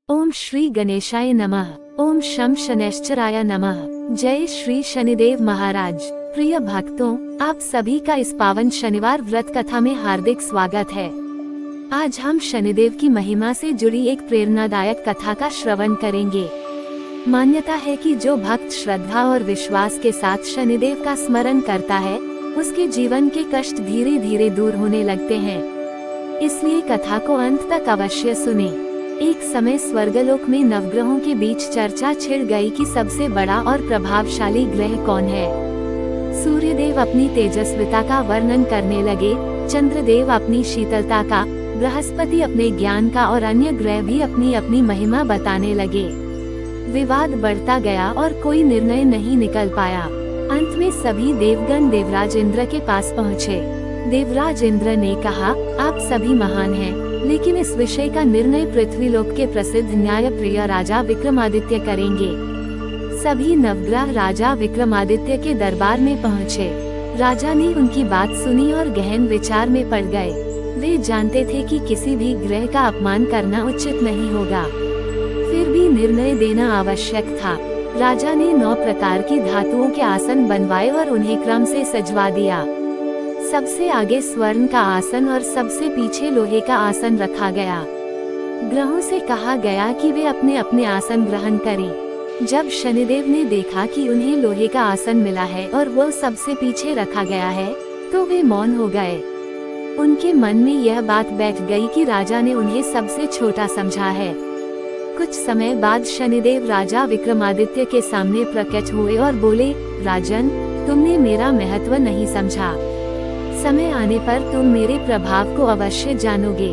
ओम श्री गणेशाय नमः। ओम शम शनैश्चराय नमः। जय श्री शनिदेव महाराज। प्रिय भक्तों, आप सभी का इस पावन शनिवार व्रत कथा में हार्दिक स्वागत है। आज हम शनिदेव की महिमा से जुड़ी एक प्रेरणादायक कथा का श्रवण करेंगे। मान्यता है कि जो भक्त श्रद्धा और विश्वास के साथ शनिदेव का स्मरण करता है, उसके जीवन के कष्ट धीरे धीरे दूर होने लगते हैं। इसलिए कथा को अंत तक अवश्य सुने। एक समय स्वर्गलोक में नवग्रहों के बीच चर्चा छिड़ गई कि सबसे बड़ा और प्रभावशाली ग्रह कौन है। सूर्यदेव अपनी तेजस्विता का वर्णन करने लगे, चंद्रदेव अपनी शीतलता का, बृहस्पति अपने ज्ञान का और अन्य ग्रह भी अपनी अपनी महिमा बताने लगे। विवाद बढ़ता गया और कोई निर्णय नहीं निकल पाया। अंत में सभी देवगण देवराज इंद्र के पास पहुँचे। देवराज इंद्र ने कहा, आप सभी महान हैं, लेकिन इस विषय का निर्णय पृथ्वीलोक के प्रसिद्ध न्यायप्रिय राजा विक्रमादित्य करेंगे। सभी नवग्रह राजा विक्रमादित्य के दरबार में पहुँचे। राजा ने उनकी बात सुनी और गहन विचार में पड़ गए। वे जानते थे कि किसी भी ग्रह का अपमान करना उचित नहीं होगा, फिर भी निर्णय देना आवश्यक था। राजा ने 9 प्रकार की धातुओं के आसन बनवाए और उन्हें क्रम से सजवा दिया। सबसे आगे स्वर्ण का आसन और सबसे पीछे लोहे का आसन रखा गया। ग्रहों से कहा गया कि वे अपने अपने आसन ग्रहण करें। जब शनिदेव ने देखा कि उन्हें लोहे का आसन मिला है और वो सबसे पीछे रखा गया है, तो वे मौन हो गए। उनके मन में यह बात बैठ गई कि राजा ने उन्हें सबसे छोटा समझा है। कुछ समय बाद शनिदेव राजा विक्रमादित्य के सामने प्रकट हुए और बोले, राजन, तुमने मेरा महत्व नहीं समझा। समय आने पर तुम मेरे प्रभाव को अवश्य जानोगे।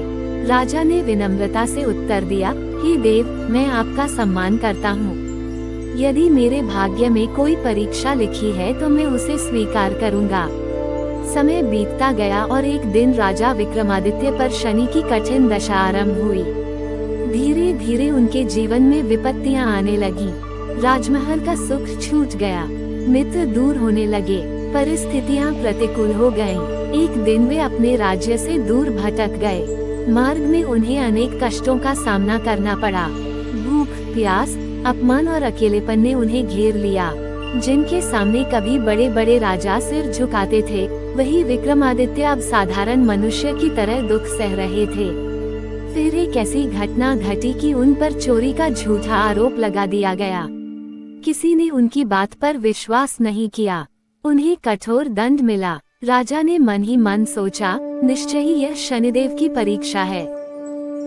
राजा ने विनम्रता से उत्तर दिया, हे देव, मैं आपका सम्मान करता हूँ। यदि मेरे भाग्य में कोई परीक्षा लिखी है तो मैं उसे स्वीकार करूँगा। समय बीतता गया और एक दिन राजा विक्रमादित्य पर शनि की कठिन दशा आरंभ हुई। धीरे धीरे उनके जीवन में विपत्तियां आने लगी। राजमहल का सुख छूट गया, मित्र दूर होने लगे, परिस्थितियां प्रतिकूल हो गईं। एक दिन वे अपने राज्य से दूर भटक गए। मार्ग में उन्हें अनेक कष्टों का सामना करना पड़ा। भूख, प्यास, अपमान और अकेलेपन ने उन्हें घेर लिया। जिनके सामने कभी बड़े बड़े राजा सिर झुकाते थे, वही विक्रमादित्य अब साधारण मनुष्य की तरह दुख सह रहे थे। फिर एक ऐसी घटना घटी कि उन पर चोरी का झूठा आरोप लगा दिया गया। किसी ने उनकी बात पर विश्वास नहीं किया। उन्हें कठोर दंड मिला। राजा ने मन ही मन सोचा, निश्चय ही यह शनिदेव की परीक्षा है।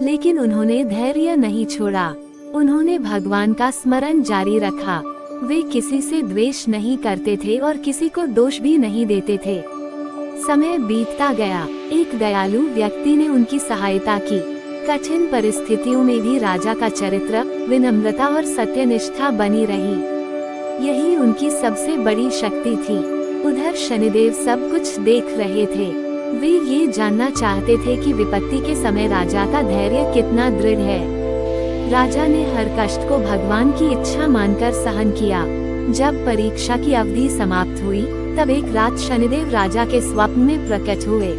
लेकिन उन्होंने धैर्य नहीं छोड़ा। उन्होंने भगवान का स्मरण जारी रखा। वे किसी से द्वेष नहीं करते थे और किसी को दोष भी नहीं देते थे। समय बीतता गया। एक दयालु व्यक्ति ने उनकी सहायता की। कठिन परिस्थितियों में भी राजा का चरित्र, विनम्रता और सत्यनिष्ठा बनी रही। यही उनकी सबसे बड़ी शक्ति थी। उधर शनिदेव सब कुछ देख रहे थे। वे ये जानना चाहते थे कि विपत्ति के समय राजा का धैर्य कितना दृढ़ है। राजा ने हर कष्ट को भगवान की इच्छा मानकर सहन किया। जब परीक्षा की अवधि समाप्त हुई, तब एक रात शनिदेव राजा के स्वप्न में प्रकट हुए।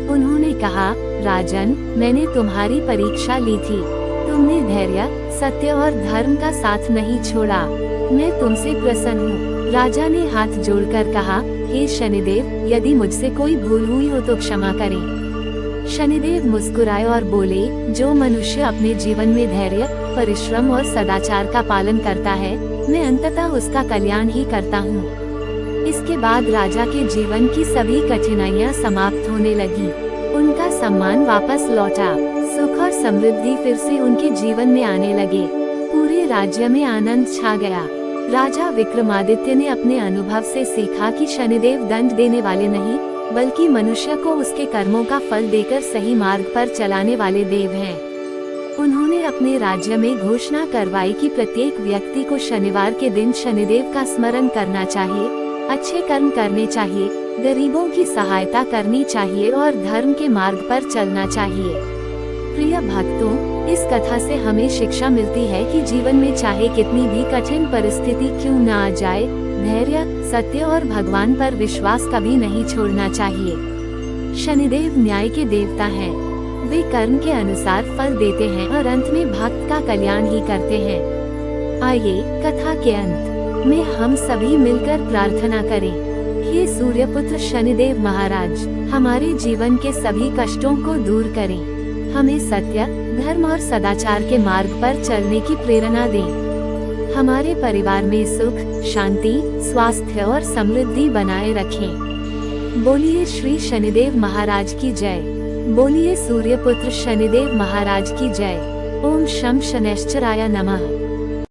उन्होंने कहा, राजन, मैंने तुम्हारी परीक्षा ली थी। तुमने धैर्य, सत्य और धर्म का साथ नहीं छोड़ा। मैं तुमसे प्रसन्न हूँ। राजा ने हाथ जोड़कर कहा, हे शनिदेव, यदि मुझसे कोई भूल हुई हो तो क्षमा करें। शनिदेव मुस्कुराए और बोले, जो मनुष्य अपने जीवन में धैर्य, परिश्रम और सदाचार का पालन करता है, मैं अंततः उसका कल्याण ही करता हूँ। इसके बाद राजा के जीवन की सभी कठिनाइयाँ समाप्त होने लगी। उनका सम्मान वापस लौटा। सुख और समृद्धि फिर से उनके जीवन में आने लगे। पूरे राज्य में आनंद छा गया। राजा विक्रमादित्य ने अपने अनुभव से सीखा कि शनिदेव दंड देने वाले नहीं, बल्कि मनुष्य को उसके कर्मों का फल देकर सही मार्ग पर चलाने वाले देव हैं। उन्होंने अपने राज्य में घोषणा करवाई कि प्रत्येक व्यक्ति को शनिवार के दिन शनिदेव का स्मरण करना चाहिए, अच्छे कर्म करने चाहिए, गरीबों की सहायता करनी चाहिए और धर्म के मार्ग पर चलना चाहिए। प्रिय भक्तों, इस कथा से हमें शिक्षा मिलती है कि जीवन में चाहे कितनी भी कठिन परिस्थिति क्यों न आ जाए, धैर्य, सत्य और भगवान पर विश्वास कभी नहीं छोड़ना चाहिए। शनिदेव न्याय के देवता हैं। वे कर्म के अनुसार फल देते हैं और अंत में भक्त का कल्याण ही करते हैं। आइए कथा के अंत में हम सभी मिलकर प्रार्थना करें। हे सूर्यपुत्र शनिदेव महाराज, हमारे जीवन के सभी कष्टों को दूर करें। हमें सत्य, धर्म और सदाचार के मार्ग पर चलने की प्रेरणा दें। हमारे परिवार में सुख, शांति, स्वास्थ्य और समृद्धि बनाए रखें। बोलिए श्री शनिदेव महाराज की जय। बोलिए सूर्यपुत्र शनिदेव महाराज की जय। ओम शम शनैश्चराय नमः।